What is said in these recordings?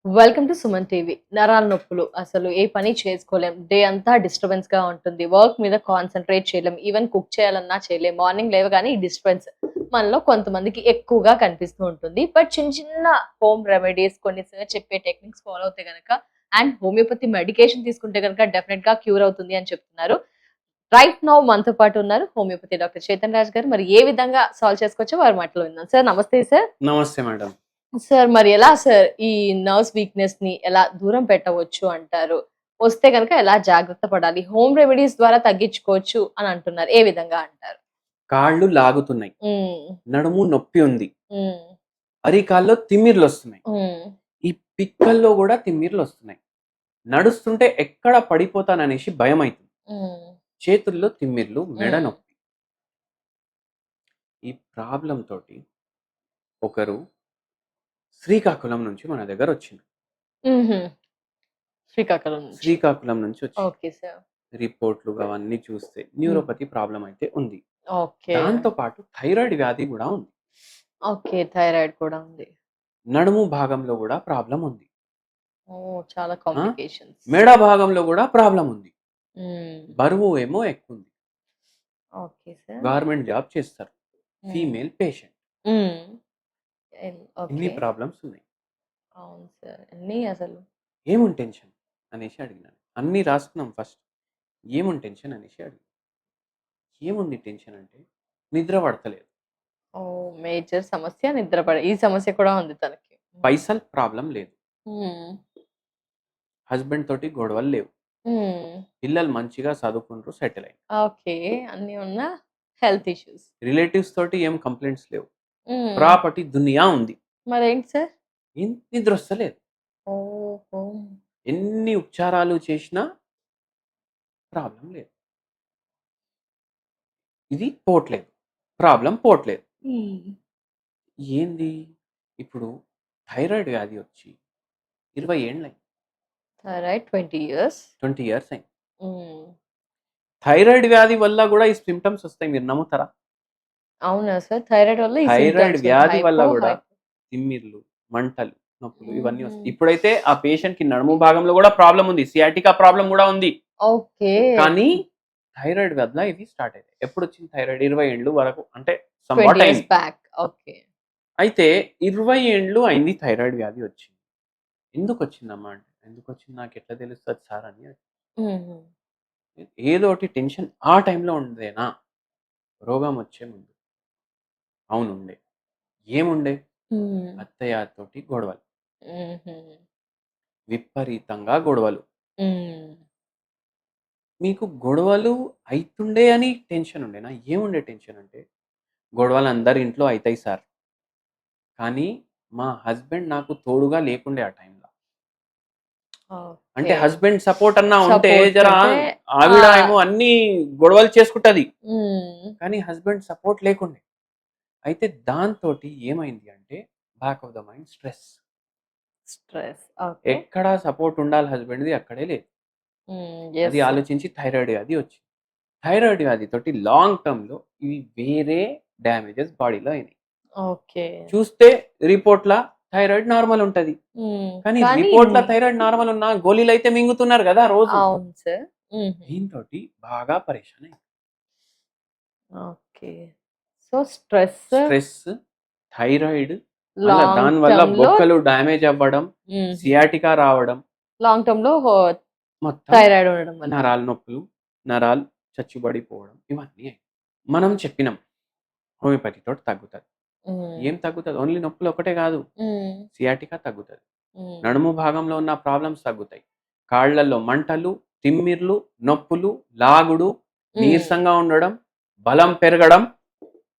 Welcome to Suman TV. నరాల నొప్పులు అసలు ఏ పని చేసుకోలేం. డే అంతా డిస్టర్బెన్స్‌గా ఉంటుంది. వర్క్ మీద కాన్సంట్రేట్ చేయలేం. ఈవెన్ కుక్ చేయాలన్నా చేయలేం. మార్నింగ్ లేవగానే ఈ డిస్టర్బెన్స్ మనలో కొంతమందికి ఎక్కువగా కనిపిస్తూ ఉంటుంది. బట్ చిన్న చిన్న హోమ్ రెమెడీస్ కొన్ని సార్ చెప్పే టెక్నిక్స్ ఫాలో అవుతే గనక అండ్ హోమియోపతి మెడికేషన్ తీసుకుంటే గనక డెఫినిట్‌గా క్యూర్ అవుతుంది అని చెప్తున్నారు. రైట్ నౌ మనతో పాటు ఉన్నారు హోమియోపతి డాక్టర్ చైతన్ రాజ్ గారు. మరి ఏ విధంగా సాల్వ్ చేసుకోవచ్చో వారి మాటలో విందాం. సార్ నమస్తే సార్. నమస్తే మేడం. సార్ మరి ఎలా సార్ ఈ నర్వ్స్ వీక్‌నెస్‌ని ఎలా దూరం పెట్టవచ్చు అంటారు? వస్తే గనక ఎలా జాగ్రత్త పడాలి? హోమ్ రెమెడీస్ ద్వారా తగ్గించుకోవచ్చు అని అంటున్నారు. ఏ విధంగా అంటారు? కాళ్ళు లాగుతున్నాయి. హ్మ్. నడుము నొప్పి ఉంది. హ్మ్. అరికాల్లో తిమ్మిర్లొస్తున్నాయి. హ్మ్. ఈ పిక్కల్లో గూడా తిమ్మిర్లొస్తున్నాయి. నడుస్తుంటే ఎక్కడ పడిపోతాననేసి భయమైతుంది. హ్మ్. చేతుల్లో తిమ్మిర్లు, మెడ హ్మ్. నొప్పి. ఈ ప్రాబ్లమ్ తోటి ఒకరు శ్రీకాకుళం నుంచి మన దగ్గరొచ్చిండు. హుహు. శ్రీకాకుళం నుంచి. శ్రీకాకుళం నుంచి వచ్చిండు. Okay sir. రిపోర్ట్‌లు అవన్నీ చూస్తే హ్మ్. న్యూరోపతి ప్రాబ్లమ్ అయితే ఉంది. ఓకే. దాంతో పాటు థైరాయిడ్ వ్యాధి గూడా ఉంది. ఓకే. థైరాయిడ్ కూడా ఉంది. నడుము భాగంలో గూడా ప్రాబ్లమ్ ఉంది. ఓహ్! చాలా ఆ! కాంప్లికేషన్స్. మెడ భాగంలో గూడా ప్రాబ్లమ్ ఉంది. హ్మ్. బరువు ఏమో ఎక్కువుంది. Okay sir. గవర్నమెంట్ జాబ్ చేస్తారు. హ్మ్. Female patient. హ్మ్. ఇన్ని ఓకే. ప్రాబ్లమ్స్ ఉన్నాయి. అవును సార్. అన్నీ అసలు. ఏముంది టెన్షన్ అనేసి అడిగినాను. అన్నీ రాసుకున్నాం ఫస్ట్. ఏముంది టెన్షన్ అనేసి అడిగాను. ఏముంది టెన్షన్ అంటే నిద్ర పడతలేదు. ఓహ్! మేజర్ సమస్య ఈ సమస్య కూడా ఉంది తనకి. పైసలు ప్రాబ్లమ్ లేదు. హ్మ్. హస్బెండ్ తోటి గొడవలు లేవు. హ్మ్. పిల్లలు మంచిగా చదువుకుంటూ సెటిల్ అయ్యిండ్రు. ఓకే. అన్నీ ఉన్న హెల్త్ ఇష్యూస్. రిలేటివ్స్ తోటి ఏం కంప్లెయింట్స్ లేవు. హ్మ్. ప్రాపర్టీ దునియా ఉంది. మరేంటి సార్? నిద్రొస్తలేదు. ఓహో! ఎన్ని ఉపచారాలు చేసినా ప్రాబ్లమ్ లేదు. ఇది పోట్లేదు. ప్రాబ్లమ్ పోట్లేదు. హ్మ్. ఏంది? ఇప్పుడు థైరాయిడ్ వ్యాధి వచ్చి 20 ఏండ్లయింది. Thyroid 20 years. 20 ఇయర్స్ అయింది. హ్మ్. థైరాయిడ్ వ్యాధి వల్ల గూడా ఈ సింప్టమ్స్ ఒస్తాయి. మీరు నమ్ముతారా? అవునా సార్? థైరాయిడ్ వల్ల ఈ థైరాయిడ్ సింప్టమ్స్ వ్యాధి వల్ల హైపో, గూడా హైపో తిమ్మిర్లు, మంటలు, నొప్పులు ఇవన్నీ హుహు. ఒస్తాయి. ఇప్పుడైతే ఆ పేషెంట్‌కి నడుము భాగంలో గూడా ప్రాబ్లమ్ ఉంది. సియాటికా ప్రాబ్లమ్ గూడా ఉంది. ఓకే. కానీ థైరాయిడ్ వల్ల ఇవి స్టార్ట్ అయినాయి. ఎప్పుడొచ్చింది థైరాయిడ్? 20 ఏండ్లు వరకు అంటే 20 సమ్‌వాట్ ఇయర్స్ అయింది. బ్యాక్. ఓకే. అయితే 20 ఏండ్లు అయింది థైరాయిడ్ వ్యాధి వచ్చి. ఎందుకొచ్చిందమ్మా అంటే, ఎందుకొచ్చింది నాకెట్లా తెలుస్తది సార్ అని హుహు. ఏదోటి టెన్షన్ ఆ టైంలో ఉండేనా? రోగం వచ్చే ముందు. అవును ఉండే. ఏముండే? హ్మ్. అత్తయ్య తోటి గొడవలు. హుహు. విపరీతంగా గొడవలు. హ్మ్. మీకు గొడవలు అయితుండే అని టెన్షన్ ఉండేనా? ఏముండే టెన్షన్ అంటే, గొడవలు అందరి ఇంట్లో అయితాయి సార్. కానీ మా హస్బెండ్ నాకు తోడుగా లేకుండే ఆ టైంలో. అంటే ఓకే. హస్బెండ్ సపోర్ట్ అన్నా ఉంటే సపోర్ట్ జర అంటే ఆవిడ ఆహ్, ఏమో అన్నీ గొడవలు చేసుకుంటది. హ్మ్. కానీ హస్బెండ్ సపోర్ట్ లేకుండే. అయితే దాంతోటి ఏమైంది అంటే back of the mind stress. Stress. Okay. ఎక్కడ సపోర్ట్ ఉండాలి హస్బెండ్‌ది అక్కడే లేదు. హ్మ్. అది యెస్. ఆలోచించి థైరాయిడ్ వ్యాధి వచ్చింది. థైరాయిడ్ వ్యాధితోటి లాంగ్ టర్మ్‌లో ఇవి వేరే డ్యామేజెస్ బాడీలో అయినాయి. ఓకే. చూస్తే రిపోర్ట్‌ల థైరాయిడ్ నార్మల్ ఉంటది. హ్మ్. కానీ కానీ రిపోర్ట్‌ల థైరాయిడ్ నార్మల్ ఉన్నా గోళీలైతే మింగుతున్నారు గదా రోజు. అవును సార్. హుహు. దీంతోటి బాగా పరేషాన్ అయ్యాను. Okay. So, stress stress, thyroid మళ్ళా లాంగ్ దానివల్ల టర్మ్‌లో బొక్కలు డ్యామేజ్ అవ్వడం, హుహు. సియాటికా రావడం, లాంగ్ టర్మ్‌లో మొత్తం థైరాయిడ్ ఉండడం వల్ల. నరాలు నొప్పులు, నరాలు చచ్చుబడిపోవడం ఇవన్నీ అయ్యాయి. మనం చెప్పినాం హోమియోపతితోటి తగ్గుతది. హ్మ్. ఏం తగ్గుతది? ఓన్లీ నొప్పులు ఒకటే గాదు. హ్మ్. సియాటికా తగ్గుతది. హ్మ్. నడుము భాగంలో ఉన్న ప్రాబ్లమ్స్ తగ్గుతాయి. కాళ్ళల్లో మంటలు, తిమ్మిర్లు, నొప్పులు, లాగుడు, హ్మ్. నీరసంగా ఉండడం, బలం పెరగడం,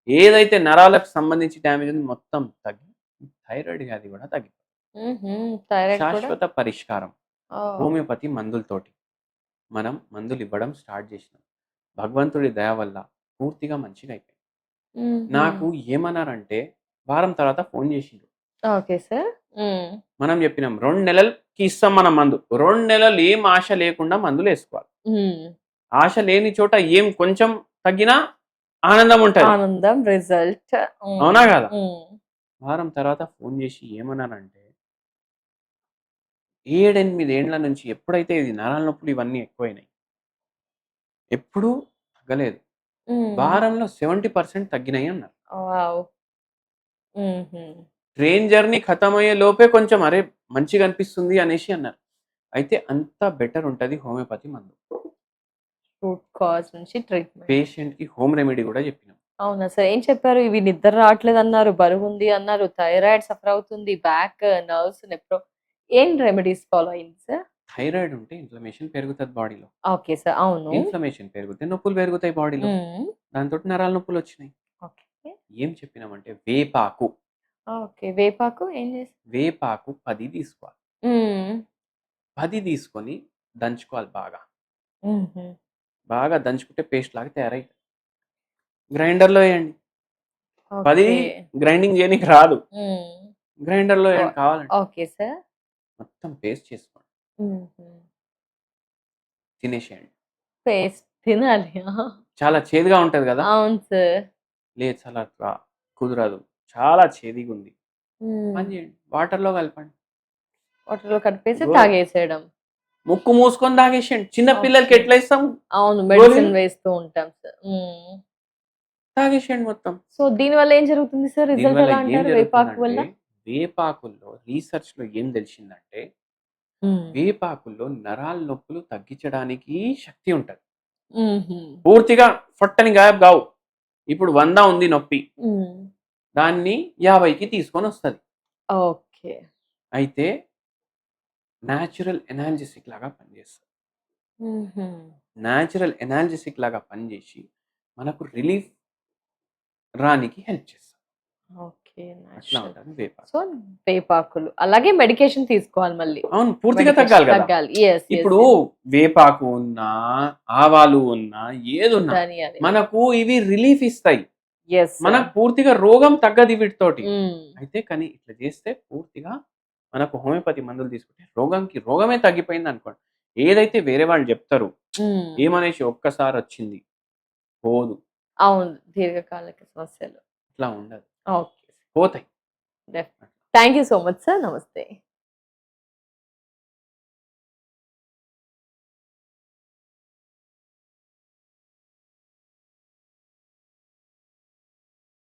ఏదైతే నరాలకు సంబంధించి డ్యామేజ్ ఉందో మొత్తం తగ్గి, థైరాయిడ్ వ్యాధి గూడా తగ్గిపోతుంది. హుహు. థైరాయిడ్ కూడా శాశ్వత పరిష్కారం ఓహ్! హోమియోపతి మందులతోటి. మనం మందులివ్వడం స్టార్ట్ జేసినాం. భగవంతుడి దయ వల్ల పూర్తిగా మంచిగయిపోయింది. హుహు. నాకు ఏమన్నారంటే, వారం తర్వాత ఫోను జేసిండ్రు. Okay sir. హ్మ్. మనం జెప్పినాం 2 నెలలకి ఇస్తాం మనం మందు. 2 నెలలు ఏం ఆశ లేకుండా మందులేసుకోవాలి. హ్మ్. ఆశ లేని చోట ఏం కొంచెం తగ్గినా ఆనందం ఉంటది. ఆనందం రిజల్ట్. హ్మ్. అవునా గాదా? హ్మ్. వారం తర్వాత ఫోను జేసి ఏమన్నారంటే, 7-8 ఏండ్ల నుంచి ఎప్పుడైతే ఇది నరాల నొప్పులు ఇవన్నీ ఎక్కువైనాయి, ఎప్పుడూ తగ్గలేదు. వారంలో 70% తగ్గినాయి అన్నారు. వావ్! హుహు. ట్రైన్ జర్నీ ఖతమయ్యే లోపే కొంచెం అరే! మంచిగా అనిపిస్తుంది అనేసి అన్నారు. అయితే అంత బెటర్ ఉంటది హోమియోపతి మందు. రూట్ కాజ్ నుంచి ట్రీట్మెంట్. పేషెంట్‌కి హోమ్ రెమెడీ గూడా జెప్పినాం. అవునా సార్? ఏం చెప్పారు? ఇవి నిద్ర రావట్లేదన్నారు, బరువుంది అన్నారు, థైరాయిడ్ సఫర్ అవుతుంది, బ్యాక్, నర్వ్స్, ఏం రెమెడీస్ ఫాలో అయింది సార్? థైరాయిడ్ ఉంటే ఇన్‌ఫ్లమేషన్ పెరుగుతది బాడీలో. Okay sir. అవును. ఇన్‌ఫ్లమేషన్ పెరిగితే నొప్పులు పెరుగుతాయి బాడీలో. హ్మ్. దాంతోటి నరాల నొప్పులొచ్చినాయి. ఓకే. ఏం చెప్పినామంటే వేపాకు, ఓకే. వేపాకు ఏం వేపాకు 10 తీసుకోవాలి. హ్మ్. 10 తీసుకొని దంచుకోవాలి బాగా. హుహు. బాగా దంచుకుంటే పేస్ట్ లాగా తయారైతది. గ్రైండర్‌లో ఎయండి. 10 ఓకే. గ్రైండింగ్ జేయనీకి రాదు. హ్మ్. గ్రైండర్‌లో ఓ ఎయండి కావాలంటే. Okay sir. మొత్తం పేస్ట్ చేసుకోండి. హుహు. తినేసేయండి. పేస్ట్ తినాలి. ఆహా! చాలా చేదుగా ఉంటది గదా! అవును సార్. లేదు చాలా కుదరదు. చాలా చేదుగుంది. హ్మ్. పని జేయండి. వాటర్‌లో కలపండి. వాటర్‌లో కలిపేసి గో తాగేసేయడం. ముక్కు మూసుకొని తాగేసేయండి. చిన్న పిల్లలకి ఓకే. ఎట్లా ఇస్తాం అవును. గోళీలు? మెడిసిన్ వేస్తూ ఉంటాం సార్. హ్మ్. తాగేసేయండి మొత్తం. సో, దీనివల్ల ఏం జరుగుతుంది సార్? రిజల్ట్ దీనివల్ల ఎలా ఏం అంటారు వేపాకు జరుగుతుందంటే, వల్ల? వేపాకుల్లో రీసెర్చ్‌లో ఏం తెలిసిందంటే, హ్మ్. వేపాకుల్లో నరాల నొప్పులు తగ్గించడానికి శక్తి ఉంటది. హుహు. పూర్తిగా ఫట్టని గాయబ్ గావు. ఇప్పుడు 100 ఉంది నొప్పి. హ్మ్. దాన్ని 50కి తీసుకొనొస్తది. ఓకే. అయితే న్యాచురల్ ఎనాల్జెసిక్ లాగా పనిచేస్తది. హుహు. న్యాచురల్ ఎనాల్జెసిక్ లాగా పనిచేసి, మనకు రిలీఫ్ రానీకి హెల్ప్ చేస్తది. ఓకే. అట్లా నేచురల్. ఉంటది వేపాకు. సో, వేపాకులు. అలాగే మెడికేషన్ తీసుకోవాలి మళ్ళీ. అవును. పూర్తిగా మెడికేషన్ తగ్గాలి గదా! తగ్గాలి. యెస్. యెస్. ఇప్పుడు యెస్. వేపాకు ఉన్నా, ఆవాలు ఉన్నా, ఏదున్నా ధనియాలు. మనకు ఇవి రిలీఫ్ ఇస్తాయి. Yes sir. మనకు పూర్తిగా రోగం తగ్గదు వీటితోటి. హ్మ్. అయితే కానీ ఇట్లా చేస్తే పూర్తిగా మనకు హోమియోపతి మందులు తీసుకుంటే రోగమే తగ్గిపోయిందనుకోండి. ఏదైతే వేరే వాళ్ళు జెప్తారు, హ్మ్. ఏమనేసి ఒక్కసారొచ్చింది పోదు. అవును. దీర్ఘకాలిక సమస్యలు. అట్లా ఉండదు. ఓకే. పోతాయి. Thank you so much sir. నమస్తే.